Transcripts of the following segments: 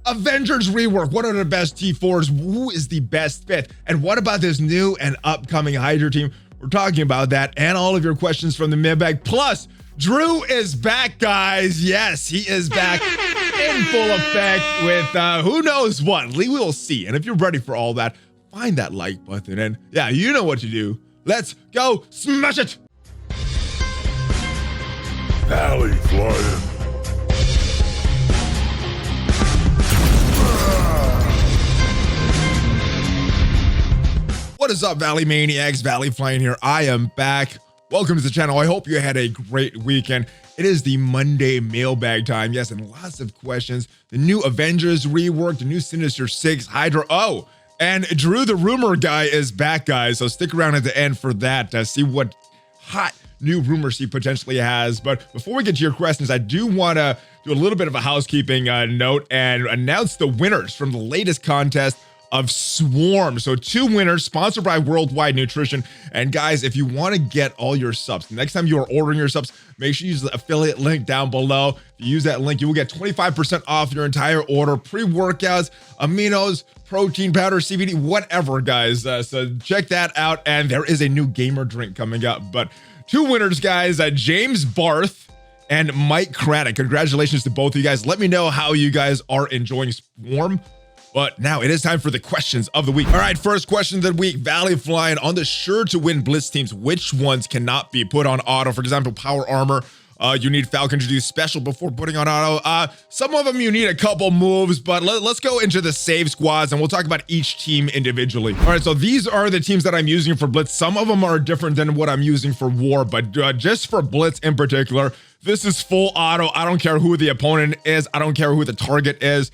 Avengers rework. What are the best T4s? Who is the best fit? And what about this new and upcoming Hydra team? We're talking about that and all of your questions from the mailbag. Plus, Drew is back, guys. Yes, he is back in full effect with who knows what. We will see. And if you're ready for all that, find that like button. And yeah, you know what to do. Let's go smash it. ValleyFlyin. What is up, ValleyManiacs? ValleyFlyin here. I am back. Welcome to the channel. I hope you had a great weekend. It is the Monday mailbag time. Yes, and lots of questions. The new Avengers rework, the new Sinister 6, Hydra. Oh, and Drew the rumor guy is back, guys. So stick around at the end for that to see what hot new rumors he potentially has. But before we get to your questions, I do want to do a little bit of a housekeeping note and announce the winners from the latest contest of Swarm. So 2 winners sponsored by Worldwide Nutrition. And guys, if you want to get all your subs, next time you are ordering your subs, make sure you use the affiliate link down below. If you use that link, you will get 25% off your entire order, pre-workouts, aminos, protein powder, CBD, whatever, guys. So check that out. And there is a new gamer drink coming up. But 2 winners, guys, James Barth and Mike Craddock. Congratulations to both of you guys. Let me know how you guys are enjoying Swarm. But now it is time for the questions of the week. All right, first question of the week. ValleyFlyin, on the sure to win blitz teams, which ones cannot be put on auto? For example, power armor. You need Falcon to do special before putting on auto. Some of them you need a couple moves, but let's go into the save squads and we'll talk about each team individually. All right, so these are the teams that I'm using for blitz. Some of them are different than what I'm using for war, but just for blitz in particular, this is full auto. I don't care who the opponent is. I don't care who the target is.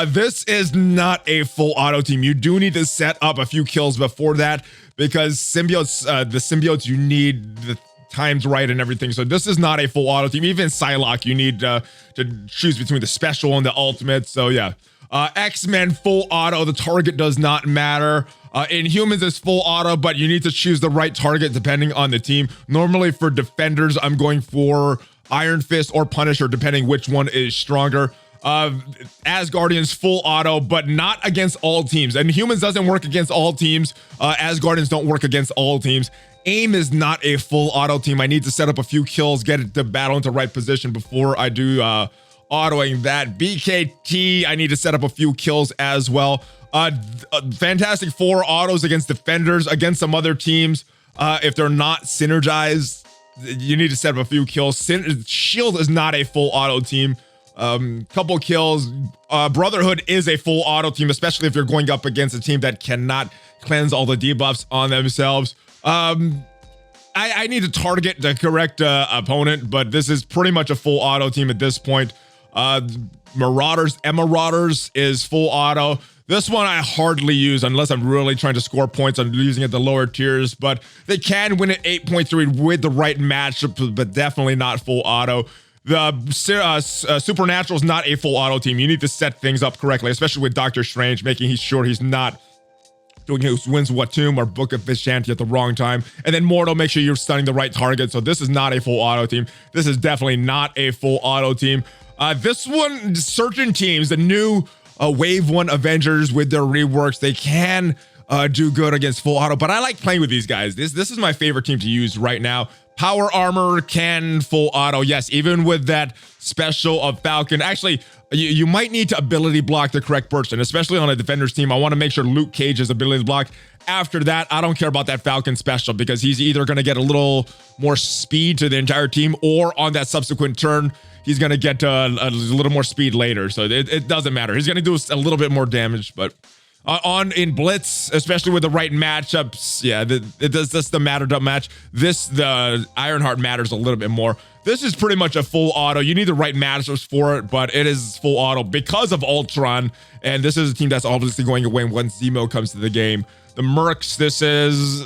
This is not a full auto team. You do need to set up a few kills before that because symbiotes, the symbiotes, you need the times right and everything. So this is not a full auto team. Even Psylocke, you need to choose between the special and the ultimate. So yeah, X-Men full auto. The target does not matter. Inhumans is full auto, but you need to choose the right target depending on the team. Normally for defenders, I'm going for Iron Fist or Punisher, depending which one is stronger. Asgardians full auto, but not against all teams. And Humans doesn't work against all teams. Asgardians don't work against all teams. AIM is not a full auto team. I need to set up a few kills, get the battle into right position before I do autoing that. BKT, I need to set up a few kills as well. Fantastic Four autos against defenders, against some other teams. If they're not synergized, you need to set up a few kills. Shield is not a full auto team. Couple kills. Brotherhood is a full auto team, especially if you're going up against a team that cannot cleanse all the debuffs on themselves. I need to target the correct opponent, but this is pretty much a full auto team at this point. Marauders is full auto. This one I hardly use unless I'm really trying to score points. I'm using it at the lower tiers, but they can win at 8.3 with the right matchup, but definitely not full auto. The Supernatural is not a full auto team. You need to set things up correctly, especially with Doctor Strange, making sure he's not doing who wins what tomb or Book of Vishanti at the wrong time. And then Mortal, make sure you're stunning the right target. So this is not a full auto team. This is definitely not a full auto team. This one, certain teams, the new Wave 1 Avengers with their reworks, they can do good against full auto, but I like playing with these guys. This is my favorite team to use right now. Power armor can full auto, yes, even with that special of Falcon. Actually, you might need to ability block the correct person, especially on a defender's team. I want to make sure Luke Cage is ability blocked. After that, I don't care about that Falcon special because he's either going to get a little more speed to the entire team, or on that subsequent turn, he's going to get a little more speed later. So it doesn't matter. He's going to do a little bit more damage, but in blitz, especially with the right matchups, yeah, this the matter don't match. The Ironheart matters a little bit more. This is pretty much a full auto. You need the right matchups for it, but it is full auto because of Ultron. And this is a team that's obviously going to win once Zemo comes to the game. The Mercs, this is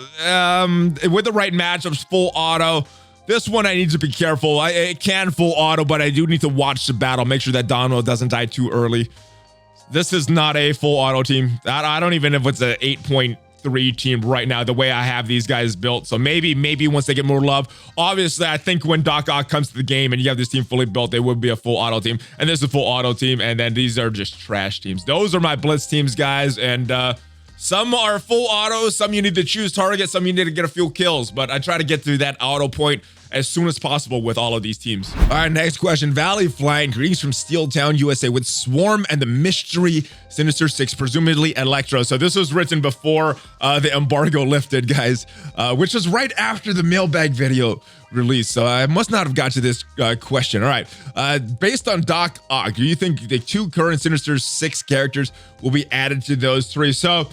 with the right matchups, full auto. This one I need to be careful. It can full auto, but I do need to watch the battle, make sure that Domino doesn't die too early. This is not a full auto team. I don't even know if it's a 8.3 3 team right now, the way I have these guys built. So maybe once they get more love. Obviously, I think when Doc Ock comes to the game and you have this team fully built, they would be a full auto team. And this is a full auto team. And then these are just trash teams. Those are my blitz teams, guys. And some are full auto. Some you need to choose target. Some you need to get a few kills. But I try to get through that auto point as soon as possible with all of these teams. All right, next question. ValleyFlyin, greetings from Steeltown, USA, with Swarm and the Mystery Sinister 6, presumably Electro. So this was written before the embargo lifted, guys, which was right after the mailbag video release. So I must not have got to this question. All right, based on Doc Ock, do you think the 2 current Sinister 6 characters will be added to those 3? So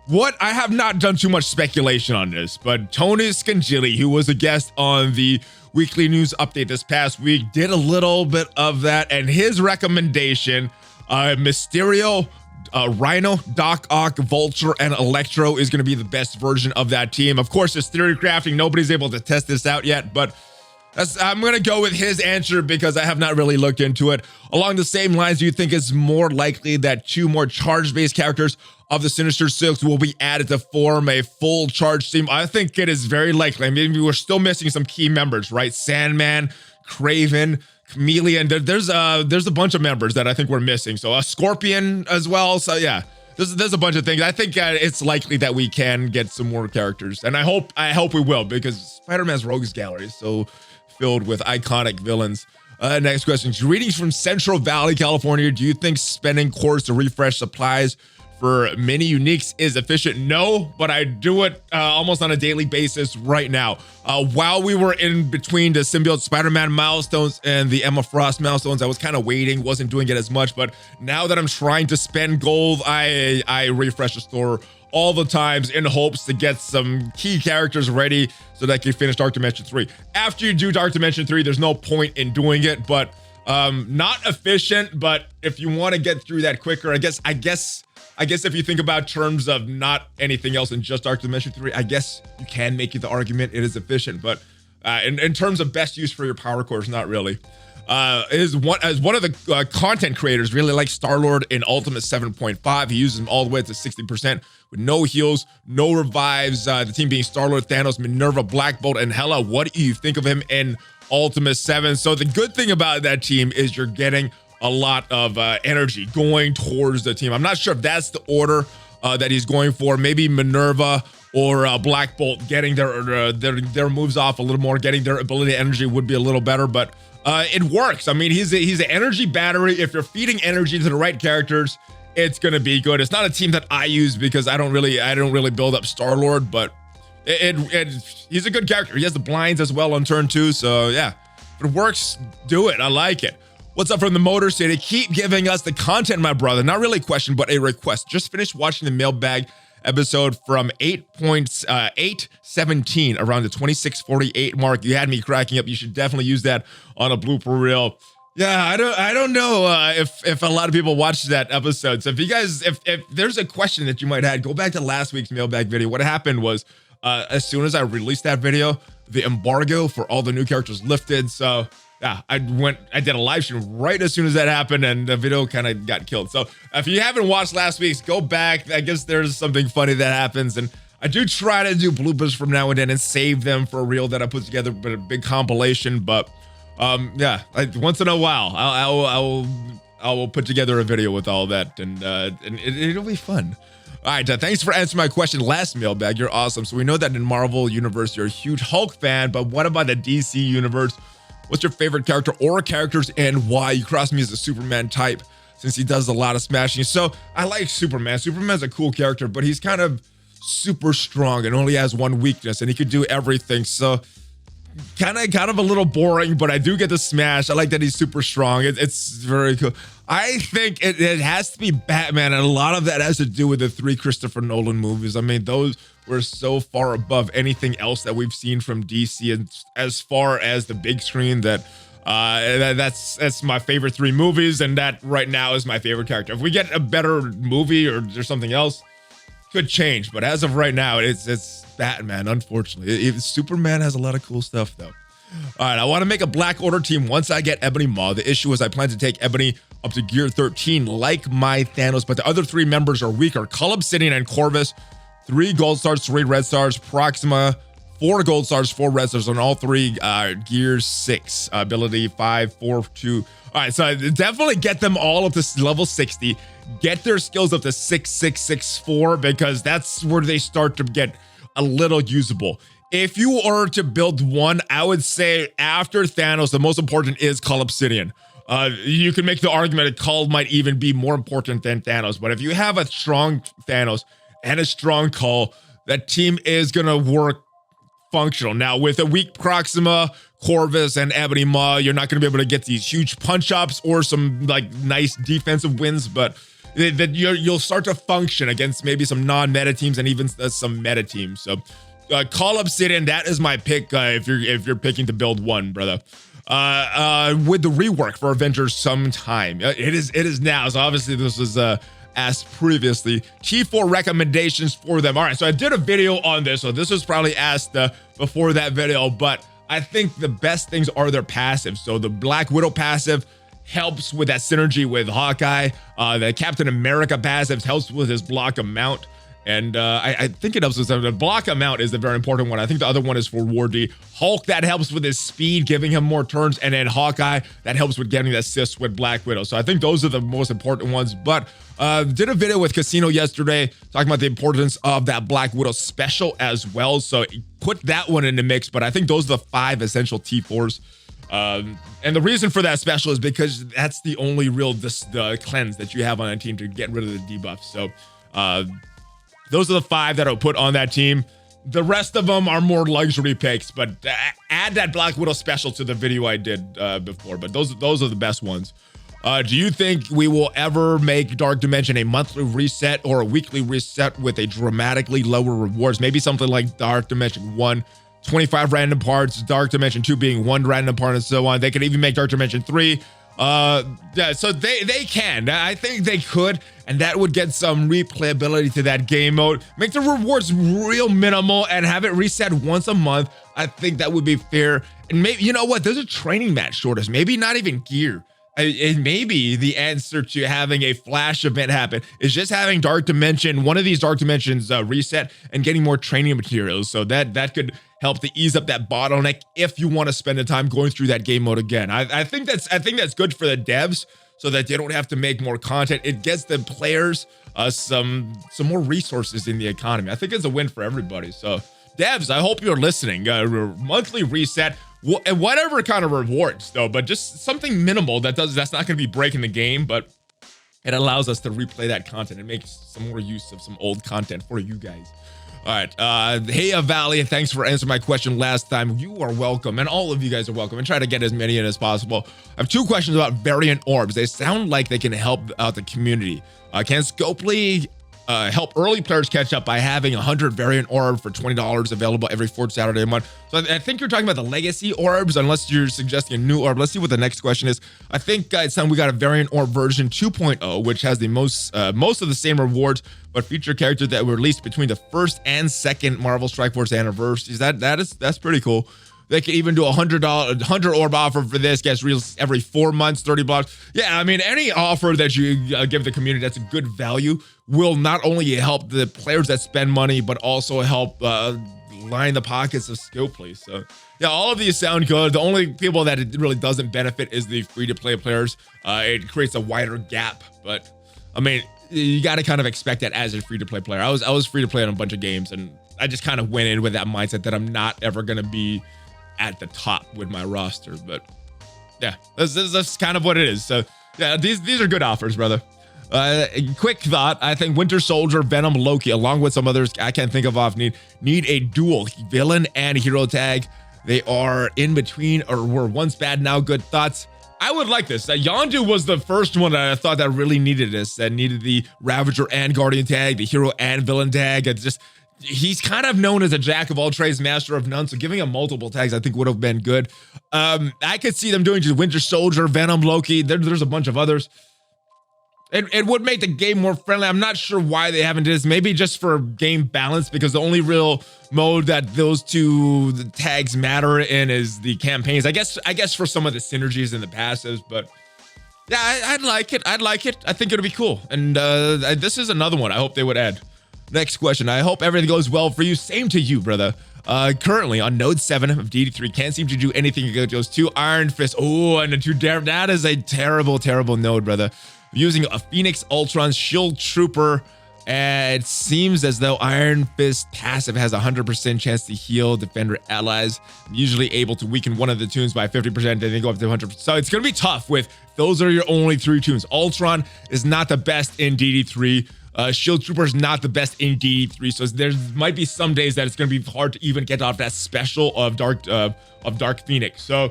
what I have not done too much speculation on this, but Tony Scangilli, who was a guest on the weekly news update this past week, did a little bit of that, and his recommendation, Mysterio, Rhino, Doc Ock, Vulture, and Electro is going to be the best version of that team. Of course, it's theory crafting. Nobody's able to test this out yet, but I'm going to go with his answer because I have not really looked into it. Along the same lines, do you think it's more likely that 2 more charge-based characters of the Sinister 6 will be added to form a full charge team? I think it is very likely. I mean, we're still missing some key members, right? Sandman, Kraven, Chameleon. There's a bunch of members that I think we're missing. So a Scorpion as well. So yeah, there's a bunch of things. I think it's likely that we can get some more characters, and I hope we will, because Spider-Man's Rogues Gallery is so filled with iconic villains. Next question. Greetings from Central Valley, California. Do you think spending cores to refresh supplies for mini uniques is efficient? No, but I do it almost on a daily basis right now. While we were in between the Symbiote Spider-Man milestones and the Emma Frost milestones, I was kind of waiting, wasn't doing it as much. But now that I'm trying to spend gold, I refresh the store all the times in hopes to get some key characters ready so that I can finish Dark Dimension 3. After you do Dark Dimension 3, there's no point in doing it, but not efficient. But if you want to get through that quicker, I guess if you think about terms of not anything else and just Dark Dimension 3, I guess you can make it the argument it is efficient, but in terms of best use for your power cores, not really. As one of the content creators really likes Starlord in Ultimate 7.5. He uses them all the way to 60% with no heals, no revives. The team being Starlord, Thanos, Minerva, Black Bolt, and Hela. What do you think of him in Ultimate 7? So the good thing about that team is you're getting a lot of energy going towards the team. I'm not sure if that's the order that he's going for. Maybe Minerva or Black Bolt getting their moves off a little more, getting their ability energy would be a little better, but it works. I mean, he's an energy battery. If you're feeding energy to the right characters, it's gonna be good. It's not a team that I use because I don't really build up Starlord, but he's a good character. He has the blinds as well on turn 2, so yeah, if it works, do it. I like it. What's up from the Motor City? Keep giving us the content, my brother. Not really a question, but a request. Just finished watching the mailbag episode from 8.817 around the 2648 mark. You had me cracking up. You should definitely use that on a blooper reel. Yeah, I don't know if a lot of people watched that episode. So if you guys, if there's a question that you might have, go back to last week's mailbag video. What happened was, as soon as I released that video, the embargo for all the new characters lifted. So yeah, I did a live stream right as soon as that happened, and the video kind of got killed. So if you haven't watched last week's, go back. I guess there's something funny that happens, and I do try to do bloopers from now and then and save them for a reel that I put together, but a big compilation. But yeah, once in a while, I will put together a video with all that, and it'll be fun. All right, thanks for answering my question last mailbag. You're awesome. So we know that in Marvel Universe, you're a huge Hulk fan, but what about the DC Universe? What's your favorite character or characters and why? You cross me as a Superman type since he does a lot of smashing. So I like Superman. Superman's a cool character, but he's kind of super strong and only has one weakness, and he could do everything. So kind of a little boring, but I do get the smash. I like that he's super strong. It's very cool. I think it has to be Batman, and a lot of that has to do with the 3 Christopher Nolan movies. I mean, those were so far above anything else that we've seen from DC, and as far as the big screen, that's my favorite 3 movies, and that right now is my favorite character. If we get a better movie or there's something else, could change, but as of right now, it's Batman. Unfortunately, Superman has a lot of cool stuff though. All right, I want to make a Black Order team once I get Ebony Maw. The issue is I plan to take Ebony up to gear 13 like my Thanos, but the other 3 members are weaker. Cull Obsidian and Corvus 3 gold stars, 3 red stars, Proxima, 4 gold stars, 4 red stars on all 3 gears, 6 ability, 5, 4, 2. All right, so definitely get them all up to level 60. Get their skills up to 6, 6, 6, 4, because that's where they start to get a little usable. If you are to build one, I would say after Thanos, the most important is Cull Obsidian. You can make the argument that Cull might even be more important than Thanos, but if you have a strong Thanos and a strong Cull, that team is gonna work functional. Now, with a weak Proxima, Corvus, and Ebony Maw, you're not gonna be able to get these huge punch-ups or some like nice defensive wins, but that you'll start to function against maybe some non-meta teams and even some meta teams. So, Cull Obsidian, that is my pick if you're picking to build one, brother. With the rework for Avengers sometime. It is now. So obviously this was asked previously. T4 recommendations for them. All right, so I did a video on this, so this was probably asked before that video, but I think the best things are their passives. So the Black Widow passive helps with that synergy with Hawkeye. The Captain America passive helps with his block amount. And I think it helps with the block amount is the very important one. I think the other one is for Wardy. Hulk, that helps with his speed, giving him more turns. And then Hawkeye, that helps with getting the assists with Black Widow. So I think those are the most important ones. But did a video with Casino yesterday talking about the importance of that Black Widow special as well. So put that one in the mix. But I think those are the 5 essential T4s. And the reason for that special is because that's the only real cleanse that you have on a team to get rid of the debuffs. So those are the 5 that I'll put on that team. The rest of them are more luxury picks, but add that Black Widow special to the video I did before. But those are the best ones. Do you think we will ever make Dark Dimension a monthly reset or a weekly reset with a dramatically lower rewards? Maybe something like Dark Dimension 1, 25 random parts, Dark Dimension 2 being 1 random part, and so on. They could even make Dark Dimension 3. Yeah, so they can. I think they could, and that would get some replayability to that game mode. Make the rewards real minimal and have it reset once a month. I think that would be fair. And maybe, you know what? There's a training match shortage. Maybe not even gear. It may be the answer to having a flash event happen is just having Dark Dimension, one of these Dark Dimensions reset and getting more training materials. So that could help to ease up that bottleneck if you want to spend the time going through that game mode again. I think that's good for the devs so that they don't have to make more content. It gets the players some more resources in the economy. I think it's a win for everybody. So devs, I hope you're listening. Monthly reset. Whatever kind of rewards though, but just something minimal that's not going to be breaking the game, but it allows us to replay that content and make some more use of some old content for you guys. All right, hey Valley, thanks for answering my question last time. You are welcome, and all of you guys are welcome, and try to get as many in as possible. I have 2 questions about variant orbs. They sound like they can help out the community. Can Scopely help early players catch up by having 100 variant orb for $20 available every 4th Saturday a month? So I think you're talking about the legacy orbs, unless you're suggesting a new orb. Let's see what the next question is. I think it's time we got a variant orb version 2.0, which has the most of the same rewards, but feature characters that were released between the 1st and 2nd Marvel Strike Force anniversaries. That's pretty cool. They could even do a $100 orb offer for this. Gets released every 4 months, 30 blocks. Yeah, I mean, any offer that you give the community that's a good value will not only help the players that spend money, but also help line the pockets of Scopely. So yeah, all of these sound good. The only people that it really doesn't benefit is the free-to-play players. It creates a wider gap, but I mean, you got to kind of expect that as a free-to-play player. I was free-to-play on a bunch of games, and I just kind of went in with that mindset that I'm not ever going to be at the top with my roster. But yeah, that's kind of what it is. So yeah, these are good offers, brother. Quick thought, I think Winter Soldier, Venom, Loki, along with some others I can't think of off, need a dual villain and hero tag. They are in between, or were once bad, now good. Thoughts? I would like this. Yondu was the first one that I thought that really needed this, that needed the Ravager and Guardian tag, the hero and villain tag. It's just, he's kind of known as a jack of all trades, master of none. So giving him multiple tags, I think would have been good. I could see them doing just Winter Soldier, Venom, Loki. There's a bunch of others. It would make the game more friendly. I'm not sure why they haven't did this. Maybe just for game balance, because the only real mode that those two tags matter in is the campaigns. I guess for some of the synergies and the passives, but yeah, I'd like it. I think it'll be cool. And this is another one I hope they would add. Next question. I hope everything goes well for you. Same to you, brother. Currently on node 7 of DD3, can't seem to do anything against those 2 Iron Fist. Oh, and the 2 that is a terrible, terrible node, brother. Using a Phoenix, Ultron, Shield Trooper, and it seems as though Iron Fist passive has a 100% chance to heal defender allies. Usually able to weaken one of the tunes by 50%, then they go up to 100%. So it's gonna be tough with those are your only 3 tunes. Ultron is not the best in DD3. Shield Trooper is not the best in DD3, so there might be some days that it's going to be hard to even get off that special of Dark Phoenix. So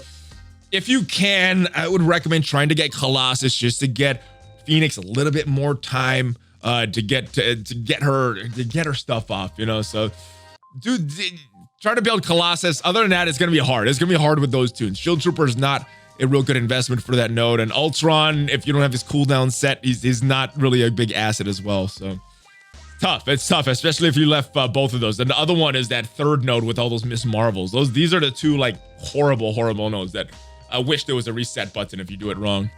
if you can, I would recommend trying to get Colossus just to get Phoenix a little bit more time to get her stuff off, you know. So dude, try to build Colossus. Other than that, it's going to be hard. It's going to be hard with those tunes. Shield Trooper is not a real good investment for that node, and Ultron, if you don't have his cooldown set, he's not really a big asset as well. So tough. It's tough, especially if you left both of those. And the other one is that 3rd node with all those Miss Marvels. These are the 2 like horrible nodes that I wish there was a reset button if you do it wrong.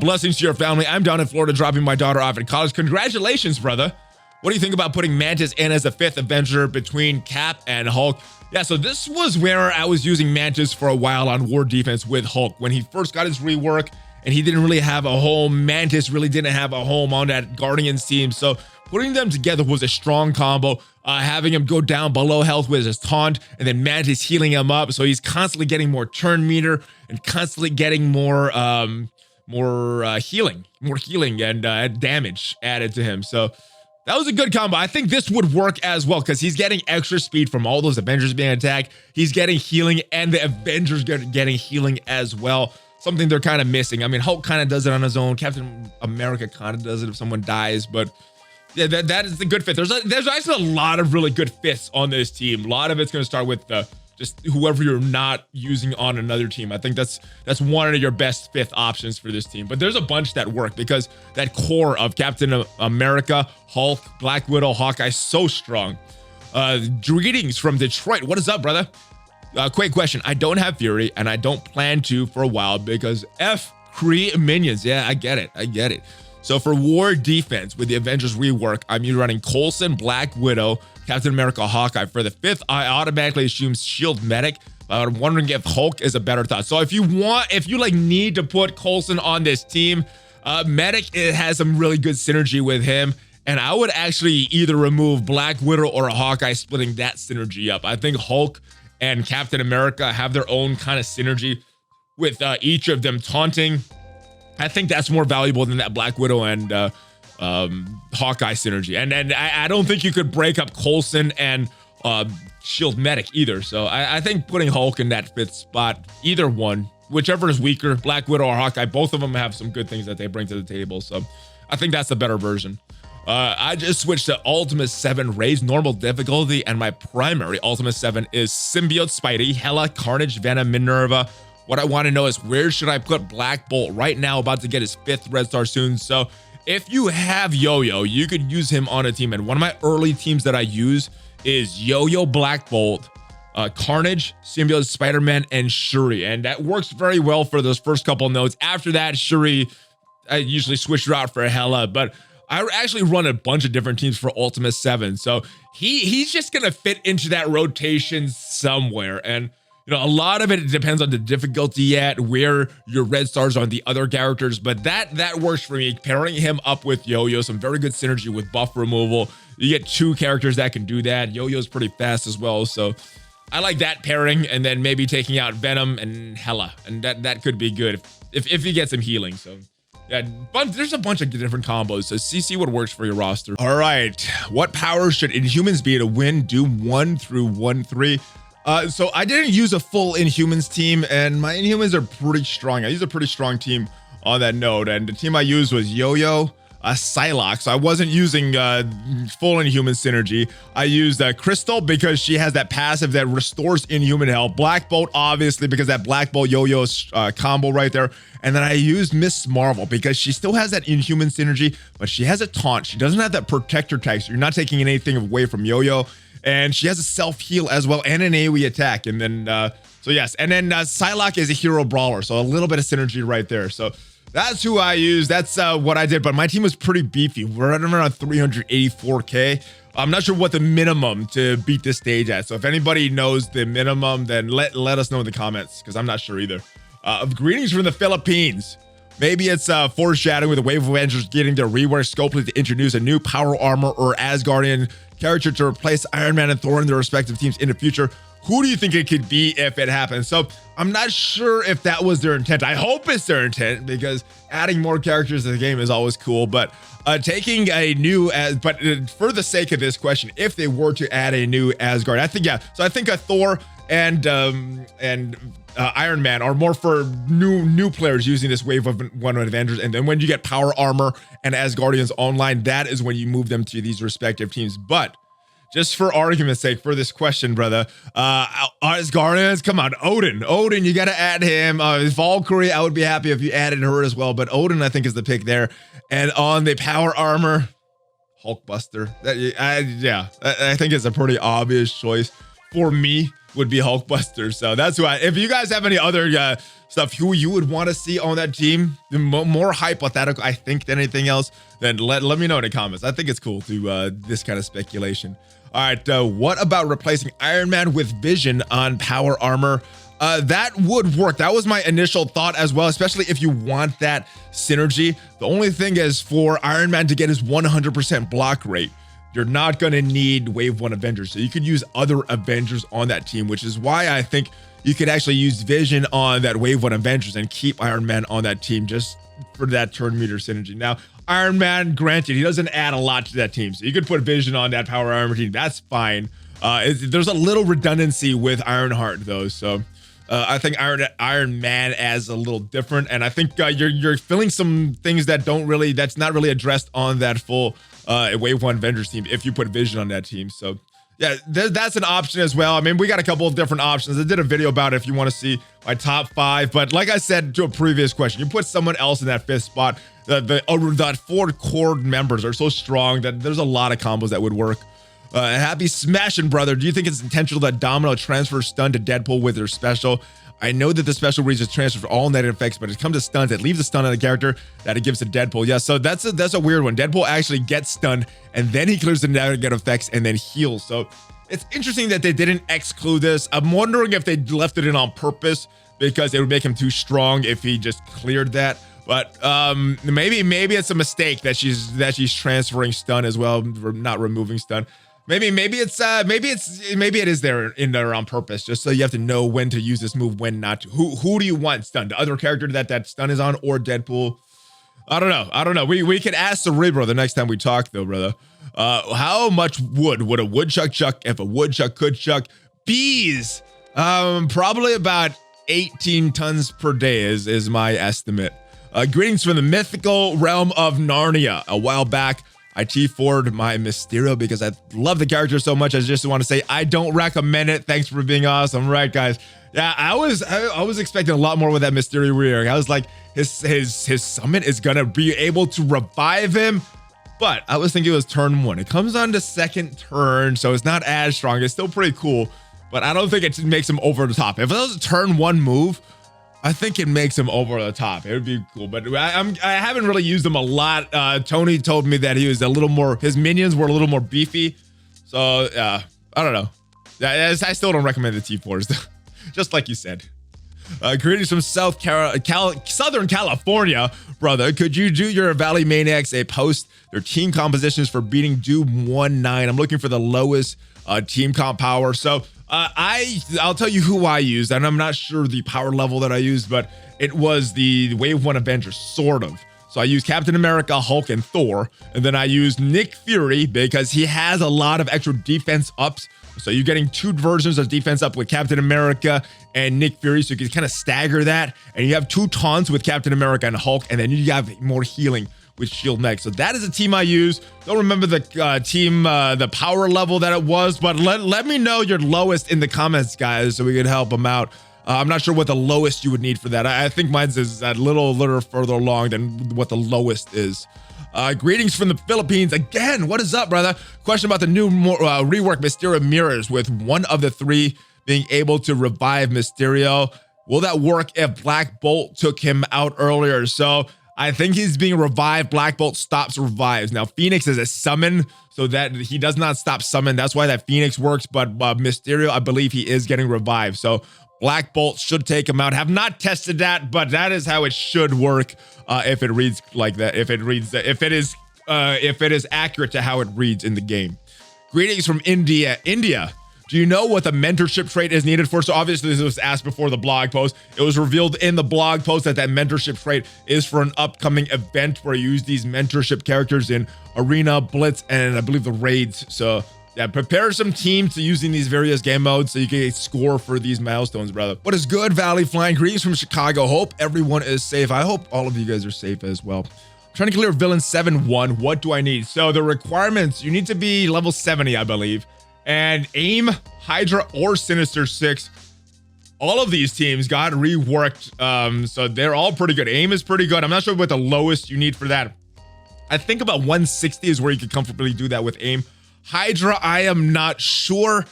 Blessings to your family. I'm down in Florida dropping my daughter off at college. Congratulations, brother. What do you think about putting Mantis in as a 5th Avenger between Cap and Hulk? Yeah, so this was where I was using Mantis for a while on war defense with Hulk. When he first got his rework and he didn't really have a home, Mantis really didn't have a home on that Guardians team. So putting them together was a strong combo. Having him go down below health with his taunt and then Mantis healing him up. So he's constantly getting more turn meter and constantly getting more healing and damage added to him. So that was a good combo. I think this would work as well because he's getting extra speed from all those Avengers being attacked. He's getting healing and the Avengers getting healing as well. Something they're kind of missing. I mean, Hulk kind of does it on his own. Captain America kind of does it if someone dies, but yeah, that is the good fit. There's actually a lot of really good fits on this team. A lot of it's going to start with just whoever you're not using on another team. I think that's one of your best 5th options for this team. But there's a bunch that work because that core of Captain America, Hulk, Black Widow, Hawkeye, so strong. Greetings from Detroit. What is up, brother? Quick question. I don't have Fury and I don't plan to for a while because F Kree minions. Yeah, I get it. So for war defense with the Avengers rework, I'm running Coulson, Black Widow, Captain America, Hawkeye. For the 5th, I automatically assume Shield Medic. I'm wondering if Hulk is a better thought. So if you like need to put Coulson on this team, Medic, it has some really good synergy with him. And I would actually either remove Black Widow or a Hawkeye, splitting that synergy up. I think Hulk and Captain America have their own kind of synergy with each of them taunting. I think that's more valuable than that Black Widow and Hawkeye synergy. And I don't think you could break up Coulson and Shield Medic either. So I think putting Hulk in that 5th spot, either one, whichever is weaker, Black Widow or Hawkeye, both of them have some good things that they bring to the table. So I think that's the better version. I just switched to Ultimate 7, raised normal difficulty, and my primary Ultimate 7 is Symbiote Spidey, Hela, Carnage, Venom, Minerva. What I want to know is where should I put Black Bolt right now, about to get his 5th Red Star soon. So if you have Yo-Yo, you could use him on a team. And one of my early teams that I use is Yo-Yo, Black Bolt, Carnage, Symbiote, Spider-Man, and Shuri. And that works very well for those first couple nodes. After that, Shuri, I usually switch her out for Hela, but I actually run a bunch of different teams for Ultimate 7. So he's just going to fit into that rotation somewhere. And you know, a lot of it depends on the difficulty yet, where your red stars are on the other characters, but that works for me. Pairing him up with Yo-Yo, some very good synergy with buff removal. You get 2 characters that can do that. Yo-Yo's pretty fast as well, so I like that pairing, and then maybe taking out Venom and Hela, and that could be good if you get some healing. So yeah, but there's a bunch of different combos, so see what works for your roster. All right, what powers should Inhumans be to win Doom 1 through 1-3? So I didn't use a full Inhumans team, and my Inhumans are pretty strong. I used a pretty strong team on that node, and the team I used was Yo-Yo, Psylocke. So I wasn't using full Inhuman synergy. I used Crystal because she has that passive that restores Inhuman health. Black Bolt, obviously, because that Black Bolt Yo-Yo combo right there. And then I used Miss Marvel because she still has that Inhuman synergy, but she has a taunt. She doesn't have that protector tag, so you're not taking anything away from Yo-Yo. And she has a self-heal as well and an AoE attack. And then, so yes. And then Psylocke is a hero brawler, so a little bit of synergy right there. So that's who I use. That's what I did, but my team was pretty beefy. We're at around 384K. I'm not sure what the minimum to beat this stage at. So if anybody knows the minimum, then let us know in the comments, because I'm not sure either. Greetings from the Philippines. Maybe it's foreshadowing with the Wave of Avengers getting their rework scopely to introduce a new power armor or Asgardian character to replace Iron Man and Thor in their respective teams in the future. Who do you think it could be if it happens? So I'm not sure if that was their intent. I hope it's their intent, because adding more characters to the game is always cool. But taking a new, but for the sake of this question, if they were to add a new Asgard, I think, yeah. So I think a Thor and Iron Man are more for new players using this Wave of One Avengers. And then when you get power armor and Asgardians online, that is when you move them to these respective teams. But just for argument's sake, for this question, brother, Asgardians, come on, Odin, you gotta add him. Valkyrie, I would be happy if you added her as well, but Odin, I think, is the pick there. And on the power armor, Hulkbuster. I think it's a pretty obvious choice for me. Would be Hulkbuster. So that's why. If you guys have any other stuff who you would want to see on that team, more hypothetical, I think, than anything else, then let me know in the comments. I think it's cool to this kind of speculation. All right, what about replacing Iron Man with Vision on power armor? That would work. That was my initial thought as well, especially if you want that synergy. The only thing is, for Iron Man to get his 100% block rate, you're not going to need Wave 1 Avengers. So you could use other Avengers on that team, which is why I think you could actually use Vision on that Wave 1 Avengers and keep Iron Man on that team just for that turn meter synergy. Now, Iron Man, granted, he doesn't add a lot to that team. So you could put Vision on that power armor team. That's fine. There's a little redundancy with Ironheart, though. So I think Iron Man adds a little different. And I think you're filling some things that's not really addressed on that full Wave 1 Avengers team if you put Vision on that team. So yeah, that's an option as well. I mean, we got a couple of different options. I did a video about it if you want to see my top 5. But like I said to a previous question, you put someone else in that 5th spot. The 4 core members are so strong that there's a lot of combos that would work. Happy smashing, brother. Do you think it's intentional that Domino transfers stun to Deadpool with their special? I know that the special reads transfer for all negative effects, but it comes to stuns, it leaves a stun on the character that it gives to Deadpool. Yeah, so that's a weird one. Deadpool actually gets stunned, and then he clears the negative effects and then heals. So it's interesting that they didn't exclude this. I'm wondering if they left it in on purpose because it would make him too strong if he just cleared that. But maybe it's a mistake that she's transferring stun as well, not removing stun. Maybe it is there in there on purpose, just so you have to know when to use this move, when not to. Who do you want stun? The other character that stun is on, or Deadpool? I don't know. We can ask Cerebro the next time we talk, though, brother. How much wood would a woodchuck chuck if a woodchuck could chuck? Bees. Probably about 18 tons per day is my estimate. Greetings from the mythical realm of Narnia. A while back, I T4'd my Mysterio because I love the character so much. I just want to say I don't recommend it. Thanks for being awesome. Right, guys. Yeah, I was expecting a lot more with that Mysterio rear. I was like, his summon is gonna be able to revive him, but I was thinking it was turn 1. It comes on the 2nd turn, so it's not as strong. It's still pretty cool, but I don't think it makes him over the top. If it was a turn 1 move, I think it makes him over the top. It would be cool, but I haven't really used him a lot. Tony told me that he was a little more, his minions were a little more beefy. So I don't know. I still don't recommend the T4s, just like you said. Greetings from Southern California, brother. Could you do your ValleyManix a post their team compositions for beating Doom 1-9? I'm looking for the lowest team comp power. So I'll tell you who I used, and I'm not sure the power level that I used, but it was the Wave 1 Avengers, sort of. So I used Captain America, Hulk, and Thor, and then I used Nick Fury because he has a lot of extra defense ups. So you're getting 2 versions of defense up with Captain America and Nick Fury, so you can kind of stagger that. And you have 2 taunts with Captain America and Hulk, and then you have more healing with Shield Mech. So that is a team I use. Don't remember the team, the power level that it was, but let me know your lowest in the comments, guys, so we can help them out. I'm not sure what the lowest you would need for that. I think mine's is a little further along than what the lowest is. Greetings from the Philippines again. What is up, brother? Question about the new rework Mysterio mirrors with one of the 3 being able to revive Mysterio. Will that work if Black Bolt took him out earlier? So I think he's being revived. Black Bolt stops revives. Now, Phoenix is a summon, so that he does not stop summon. That's why that Phoenix works. But Mysterio, I believe he is getting revived. So Black Bolt should take him out. Have not tested that, but that is how it should work if it reads like that. If it is accurate to how it reads in the game. Greetings from India. Do you know what the mentorship trait is needed for? So obviously this was asked before the blog post. It was revealed in the blog post that mentorship trait is for an upcoming event where you use these mentorship characters in Arena, Blitz, and I believe the raids. So yeah, prepare some teams to using these various game modes so you can score for these milestones, brother. What is good, ValleyFlyin? Greetings from Chicago. Hope everyone is safe. I hope all of you guys are safe as well. I'm trying to clear villain 7-1. What do I need? So the requirements, you need to be level 70, I believe. And AIM, Hydra, or Sinister 6. All of these teams got reworked. So they're all pretty good. AIM is pretty good. I'm not sure what the lowest you need for that. I think about 160 is where you could comfortably do that with AIM. Hydra, I am not sure.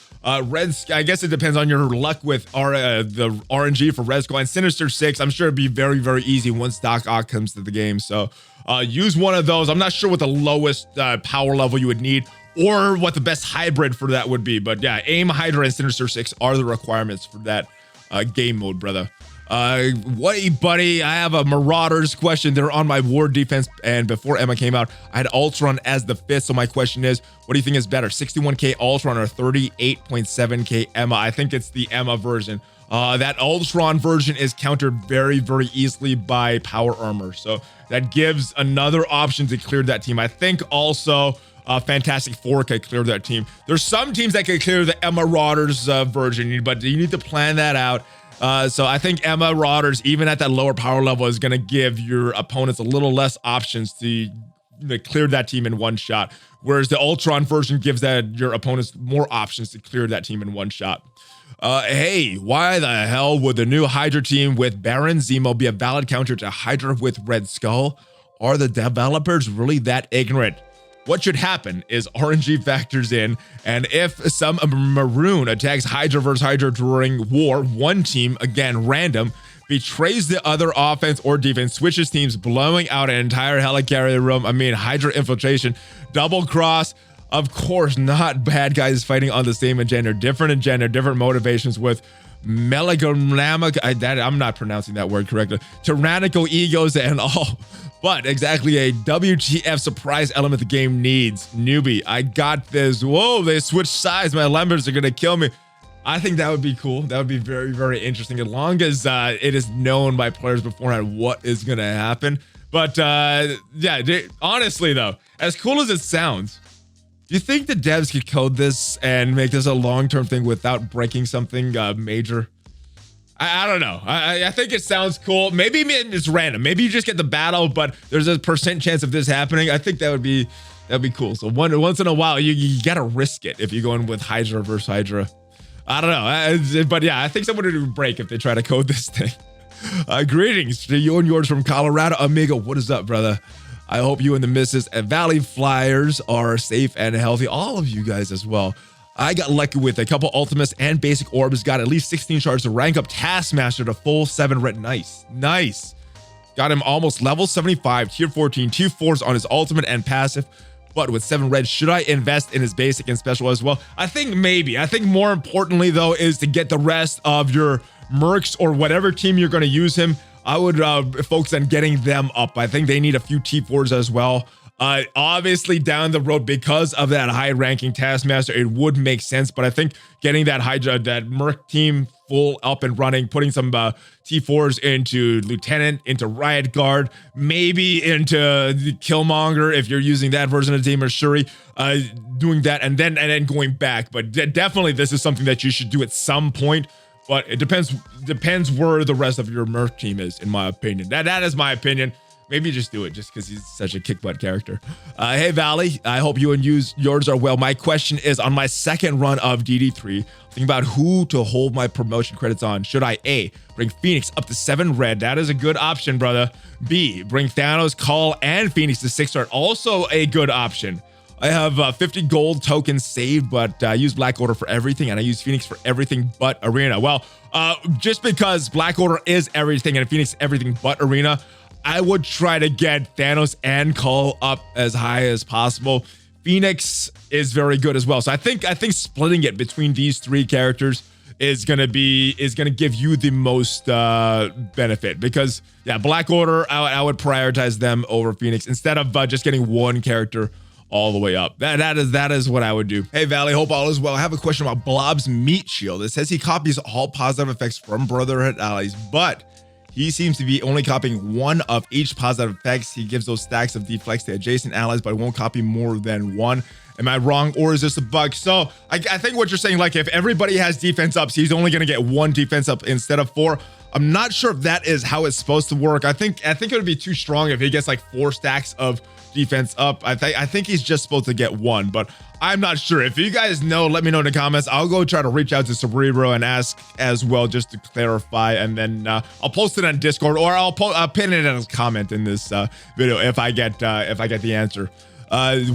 Reds, I guess it depends on your luck with the RNG for Red Skull. And Sinister 6, I'm sure it'd be very, very easy once Doc Ock comes to the game. So use one of those. I'm not sure what the lowest power level you would need, or what the best hybrid for that would be. But yeah, AIM, Hydra, and Sinister 6 are the requirements for that game mode, brother. What buddy, I have a Marauders question. They're on my ward defense, and before Emma came out, I had Ultron as the 5th. So my question is, what do you think is better, 61k Ultron or 38.7k Emma? I think it's the Emma version. That Ultron version is countered very, very easily by power armor. So that gives another option to clear that team. I think also Fantastic Four could clear that team. There's some teams that could clear the Emma Marauders version, but you need to plan that out. So I think Emma Marauders, even at that lower power level, is going to give your opponents a little less options to clear that team in one shot. Whereas the Ultron version gives your opponents more options to clear that team in one shot. Hey, why the hell would the new Hydra team with Baron Zemo be a valid counter to Hydra with Red Skull? Are the developers really that ignorant? What should happen is RNG factors in, and if some Maroon attacks Hydra versus Hydra during war, one team, again random, betrays the other offense or defense, switches teams, blowing out an entire helicarrier room. I mean, Hydra infiltration, double cross. Of course, not bad guys fighting on the same agenda, different motivations with melodramatic, I'm not pronouncing that word correctly, tyrannical egos and all. But exactly a WTF surprise element the game needs. Newbie, I got this. Whoa, they switched sides. My members are going to kill me. I think that would be cool. That would be very, very interesting, as long as it is known by players beforehand what is going to happen. But yeah, honestly, though, as cool as it sounds, do you think the devs could code this and make this a long-term thing without breaking something major? I don't know. I think it sounds cool. Maybe it's random. Maybe you just get the battle, but there's a % chance of this happening. I think that'd be cool. So once in a while, you gotta risk it if you go in with Hydra versus Hydra. I don't know. But yeah, I think someone would break if they try to code this thing. Greetings to you and yours from Colorado. Amigo, what is up, brother? I hope you and the missus and Valley Flyers are safe and healthy. All of you guys as well. I got lucky with a couple ultimates and basic orbs. Got at least 16 shards to rank up Taskmaster to full 7 red. Nice. Got him almost level 75, tier 14, 2/4s on his ultimate and passive. But with 7 red, should I invest in his basic and special as well? I think maybe. I think more importantly, though, is to get the rest of your mercs or whatever team you're going to use him. I would focus on getting them up. I think they need a few T4s as well. Obviously down the road, because of that high ranking Taskmaster, it would make sense, but I think getting that Hydra, that Merc team full up and running, putting some T4s into Lieutenant, into Riot Guard, maybe into Killmonger if you're using that version of the team, or Shuri, doing that and then going back. But definitely this is something that you should do at some point, but it depends where the rest of your Merc team is, in my opinion. That is my opinion. Maybe just do it just because he's such a kick butt character. Hey, Valley, I hope you and yours are well. My question is, on my second run of DD3, thinking about who to hold my promotion credits on. Should I A, bring Phoenix up to 7 red? That is a good option, brother. B, bring Thanos, Call, and Phoenix to 6 star. Also a good option. I have 50 gold tokens saved, but I use Black Order for everything, and I use Phoenix for everything but Arena. Well, just because Black Order is everything and Phoenix everything but Arena, I would try to get Thanos and Cull up as high as possible. Phoenix is very good as well. So I think splitting it between these three characters is gonna give you the most benefit, because yeah, Black Order, I would prioritize them over Phoenix instead of just getting one character all the way up. That is what I would do. Hey Valley, hope all is well. I have a question about Blobs Meat Shield. It says he copies all positive effects from Brotherhood allies, but he seems to be only copying one of each positive effects. He gives those stacks of deflects to adjacent allies, but won't copy more than one. Am I wrong, or is this a bug? So I think what you're saying, like if everybody has defense ups, he's only gonna get one defense up instead of four. I'm not sure if that is how it's supposed to work. I think it would be too strong if he gets like 4 stacks of defense up. I think he's just supposed to get one, but I'm not sure. If you guys know, let me know in the comments. I'll go try to reach out to Cerebro and ask as well, just to clarify, and then I'll post it on Discord, or I'll pin it as a comment in this video if I get the answer.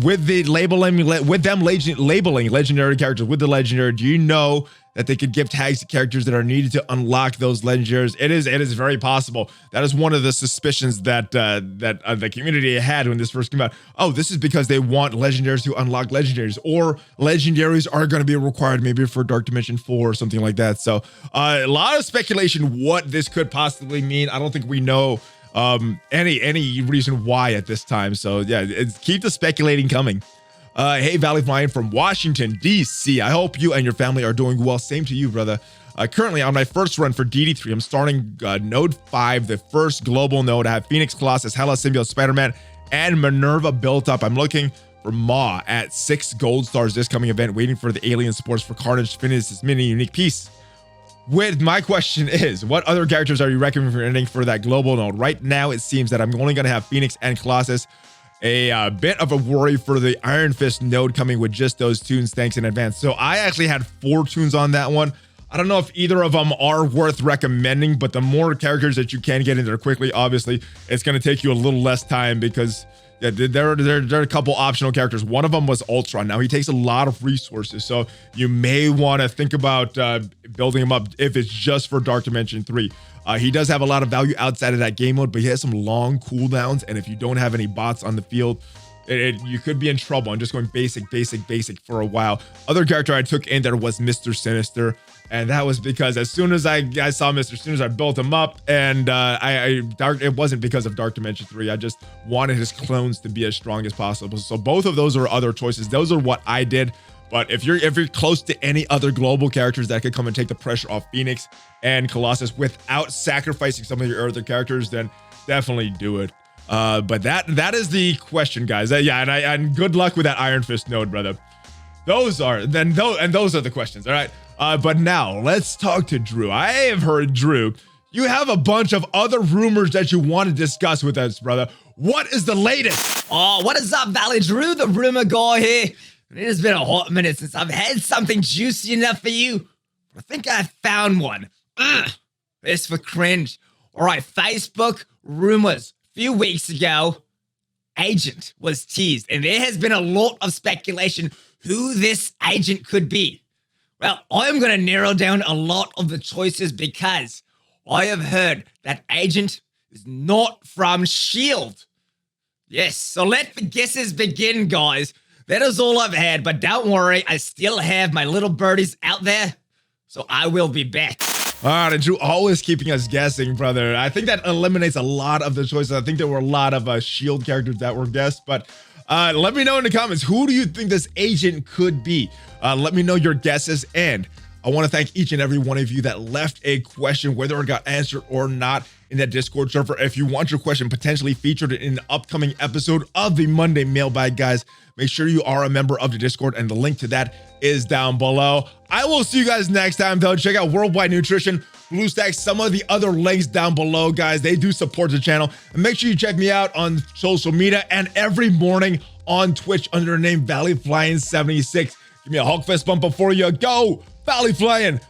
With the labeling legendary characters with the legendary, do you know that they could give tags to characters that are needed to unlock those legendaries? It is very possible. That is one of the suspicions that the community had when this first came out. Oh, this is because they want legendaries to unlock legendaries, or legendaries are going to be required maybe for Dark Dimension 4 or something like that. So a lot of speculation what this could possibly mean. I don't think we know any reason why at this time. So yeah, keep the speculating coming. Hey ValleyFlyin from Washington DC, I hope you and your family are doing well. Same to you, brother. Currently on my first run for DD3, I'm starting node 5, the first global node. I have Phoenix, Colossus, Hela, Symbiote, Spider-Man, and Minerva built up. I'm looking for Maw at 6 gold stars this coming event, waiting for the alien supports for Carnage to finish this mini unique piece. With my question is, what other characters are you recommending for that global node? Right now, it seems that I'm only going to have Phoenix and Colossus. A bit of a worry for the Iron Fist node coming with just those tunes. Thanks in advance. So I actually had 4 tunes on that one. I don't know if either of them are worth recommending, but the more characters that you can get in there quickly, obviously, it's going to take you a little less time, because yeah, there are a couple optional characters. One of them was Ultron. Now, he takes a lot of resources, so you may want to think about building him up if it's just for Dark Dimension 3. He does have a lot of value outside of that game mode, but he has some long cooldowns, and if you don't have any bots on the field, you could be in trouble. I'm just going basic for a while. Other character I took in there was Mr. Sinister, and that was because as soon as I saw Mr. Sinister, I built him up, and it wasn't because of Dark Dimension 3. I just wanted his clones to be as strong as possible. So both of those are other choices. Those are what I did. But if you're close to any other global characters that could come and take the pressure off Phoenix and Colossus without sacrificing some of your other characters, then definitely do it. But that is the question, guys. Yeah, and good luck with that Iron Fist node, brother. Those are the questions. All right. But now let's talk to Drew. I have heard, Drew, you have a bunch of other rumors that you want to discuss with us, brother. What is the latest? Oh, what is up, Valley? Drew, the rumor guy here. It has been a hot minute since I've had something juicy enough for you. I think I found one. It's for cringe. All right, Facebook rumors. A few weeks ago, Agent was teased, and there has been a lot of speculation who this agent could be. Well, I'm going to narrow down a lot of the choices, because I have heard that Agent is not from S.H.I.E.L.D. Yes, so let the guesses begin, guys. That is all I've had, but don't worry, I still have my little birdies out there, so I will be back. All right, and Drew always keeping us guessing, brother. I think that eliminates a lot of the choices. I think there were a lot of S.H.I.E.L.D. characters that were guessed, but let me know in the comments, who do you think this agent could be? Let me know your guesses, and I want to thank each and every one of you that left a question, whether it got answered or not, in that Discord server. If you want your question potentially featured in an upcoming episode of the Monday Mailbag, guys, make sure you are a member of the Discord, and the link to that is down below. I will see you guys next time, though. Check out Worldwide Nutrition, BlueStacks, some of the other links down below, guys. They do support the channel. And make sure you check me out on social media and every morning on Twitch under the name ValleyFlyin76. Give me a Hulk fist bump before you go. ValleyFlyin.